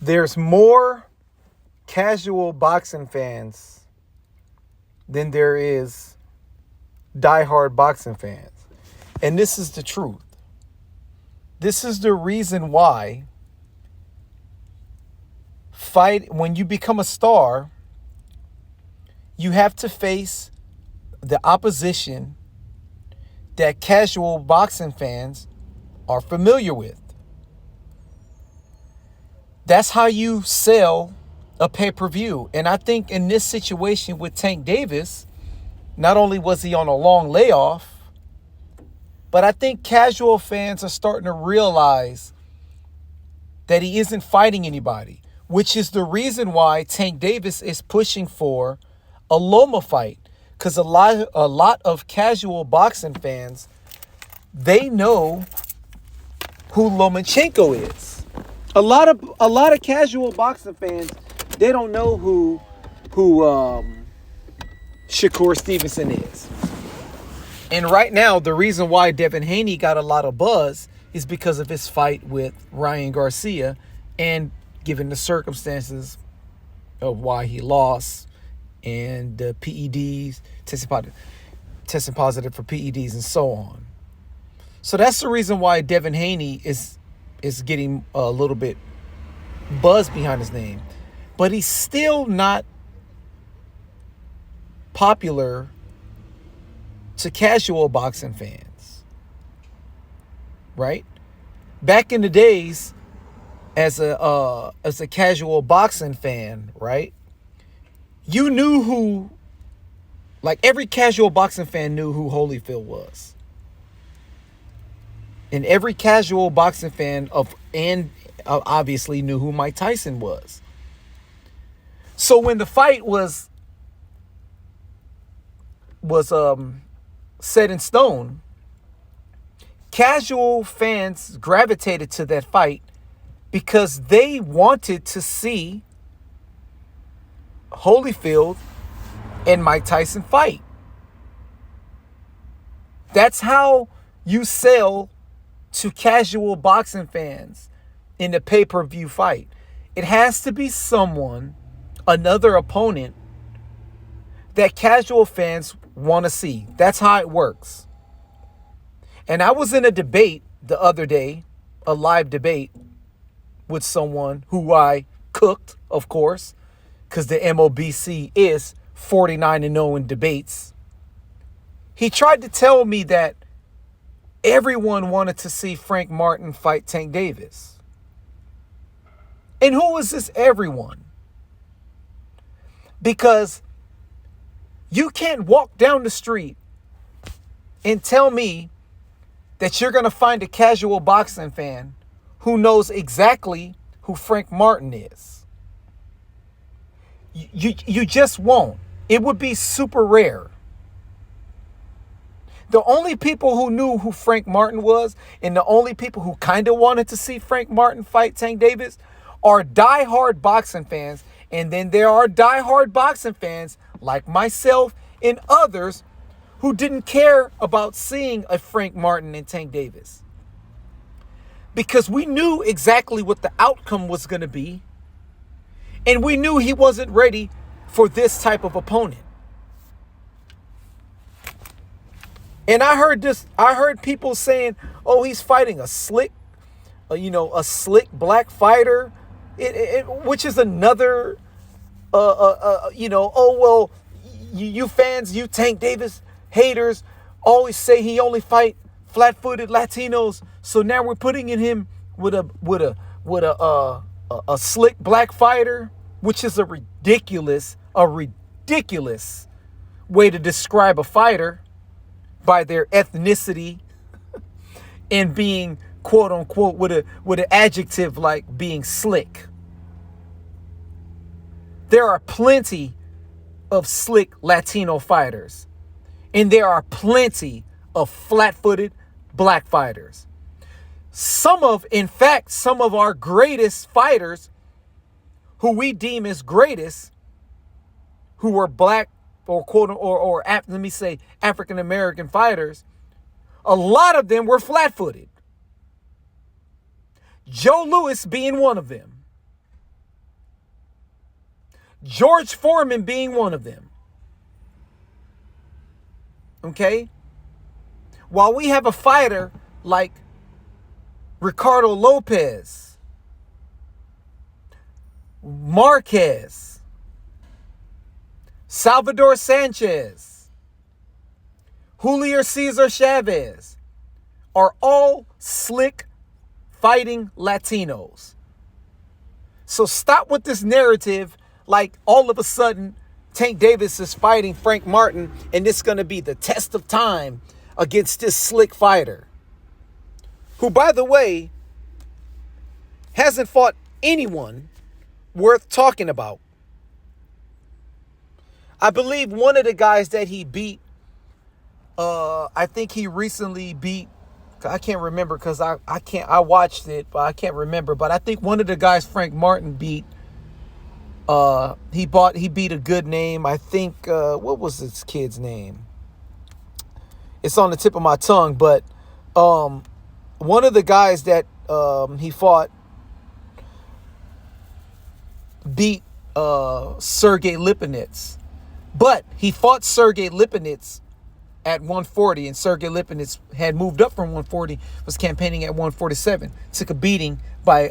there's more casual boxing fans than there is diehard boxing fans. And this is the truth. This is the reason why when you become a star, you have to face the opposition that casual boxing fans are familiar with. That's how you sell a pay-per-view. And I think in this situation with Tank Davis, not only was he on a long layoff, but I think casual fans are starting to realize that he isn't fighting anybody, which is the reason why Tank Davis is pushing for a Loma fight. Because a lot of casual boxing fans, they know who Lomachenko is. A lot of casual boxing fans, they don't know who Shakur Stevenson is. And right now, the reason why Devin Haney got a lot of buzz is because of his fight with Ryan Garcia, and given the circumstances of why he lost and the PEDs, testing positive for PEDs and so on. So that's the reason why Devin Haney is getting a little bit buzz behind his name. But he's still not popular to casual boxing fans, right? Back in the days, as a casual boxing fan, right? You knew who, like every casual boxing fan knew who Holyfield was. And every casual boxing fan obviously knew who Mike Tyson was. So when the fight was set in stone, casual fans gravitated to that fight because they wanted to see Holyfield and Mike Tyson fight. That's how you sell to casual boxing fans in the pay-per-view fight. It has to be another opponent that casual fans want to see. That's how it works. And I was in a debate the other day, a live debate with someone who I cooked, of course, because the MOBC is 49-0 in debates. He tried to tell me that everyone wanted to see Frank Martin fight Tank Davis. And who is this everyone? Because you can't walk down the street and tell me that you're going to find a casual boxing fan who knows exactly who Frank Martin is. You just won't. It would be super rare. The only people who knew who Frank Martin was, and the only people who kind of wanted to see Frank Martin fight Tank Davis, are diehard boxing fans. And then there are diehard boxing fans like myself and others who didn't care about seeing a Frank Martin and Tank Davis. Because we knew exactly what the outcome was going to be. And we knew he wasn't ready for this type of opponent. And I heard people saying, oh, he's fighting a slick black fighter, which is another, you fans, you Tank Davis haters always say he only fight flat-footed Latinos. So now we're putting in him with a slick black fighter, which is a ridiculous way to describe a fighter by their ethnicity and being quote unquote with an adjective like being slick. There are plenty of slick Latino fighters, and there are plenty of flat-footed black fighters. Some of our greatest fighters who we deem as greatest, who were black or let me say African American fighters, a lot of them were flat-footed. Joe Louis being one of them. George Foreman being one of them. Okay? While we have a fighter like Ricardo Lopez, Marquez, Salvador Sanchez, Julio Cesar Chavez are all slick fighting Latinos. So stop with this narrative like all of a sudden Tank Davis is fighting Frank Martin and it's going to be the test of time against this slick fighter, who, by the way, hasn't fought anyone worth talking about. I believe one of the guys that he beat, I think he recently beat, I can't remember because I watched it, but I can't remember. But I think one of the guys Frank Martin beat, he beat a good name. I think, what was this kid's name? It's on the tip of my tongue, but one of the guys that he fought beat Sergey Lipinets. But he fought Sergey Lipinets at 140, and Sergey Lipinets had moved up from 140, was campaigning at 147, took a beating by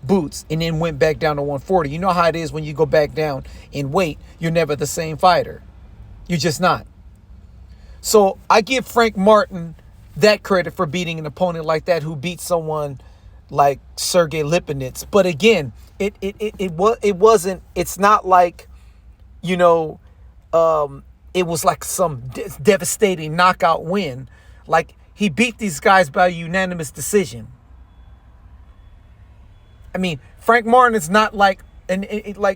Boots, and then went back down to 140. You know how it is when you go back down in weight, you're never the same fighter. You're just not. So I give Frank Martin that credit for beating an opponent like that who beat someone like Sergey Lipinets. But again, it's not like, you know, it was like some devastating knockout win. Like, he beat these guys by unanimous decision. I mean, Frank Martin is not like,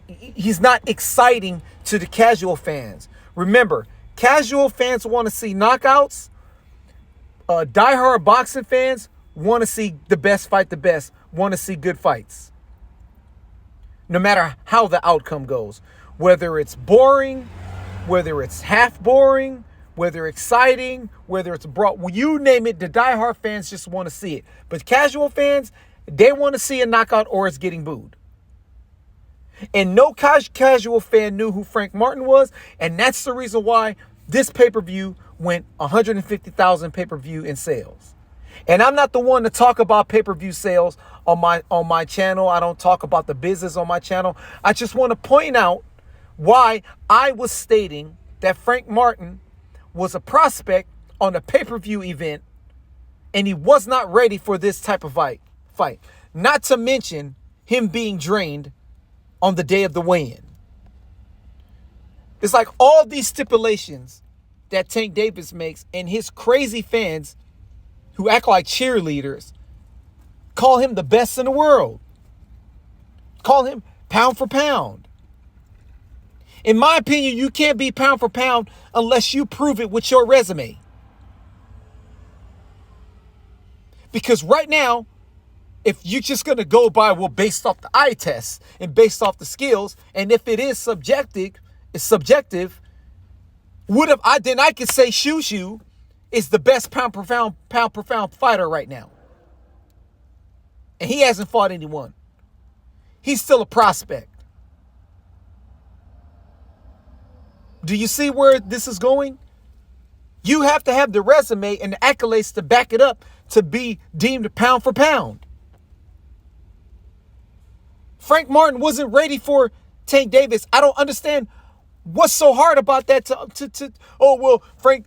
he's not exciting to the casual fans. Remember, casual fans want to see knockouts. Diehard boxing fans want to see the best fight the best, want to see good fights. No matter how the outcome goes. Whether it's boring, whether it's half boring, whether exciting, whether it's broad, you name it, the diehard fans just want to see it. But casual fans, they want to see a knockout or it's getting booed. And no casual fan knew who Frank Martin was, and that's the reason why this pay-per-view went 150,000 pay-per-view in sales. And I'm not the one to talk about pay-per-view sales on my channel. I don't talk about the business on my channel. I just want to point out why I was stating that Frank Martin was a prospect on a pay-per-view event and he was not ready for this type of fight. Not to mention him being drained on the day of the weigh-in. It's like all these stipulations that Tank Davis makes, and his crazy fans who act like cheerleaders call him the best in the world. Call him pound for pound. In my opinion, you can't be pound for pound unless you prove it with your resume. Because right now, if you're just going to go by, well, based off the eye test and based off the skills, and if it is subjective, then I could say Shushu is the best pound per pound fighter right now. And he hasn't fought anyone. He's still a prospect. Do you see where this is going? You have to have the resume and the accolades to back it up to be deemed a pound for pound. Frank Martin wasn't ready for Tank Davis. I don't understand what's so hard about that Frank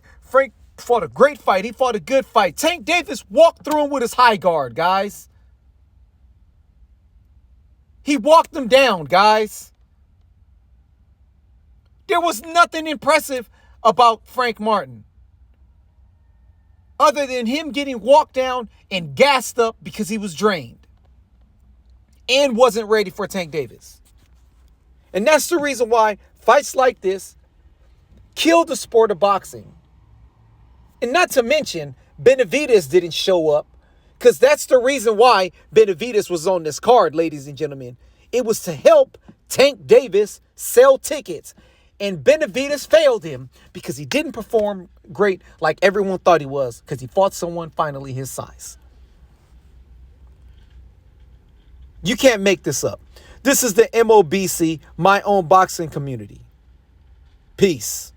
fought a great fight. He fought a good fight. Tank Davis walked through him with his high guard, guys. He walked him down, guys. There was nothing impressive about Frank Martin other than him getting walked down and gassed up because he was drained and wasn't ready for Tank Davis. And that's the reason why fights like this kill the sport of boxing. And not to mention, Benavidez didn't show up, because that's the reason why Benavidez was on this card, ladies and gentlemen. It was to help Tank Davis sell tickets. And Benavidez failed him because he didn't perform great like everyone thought he was, because he fought someone finally his size. You can't make this up. This is the MOBC, my own boxing community. Peace.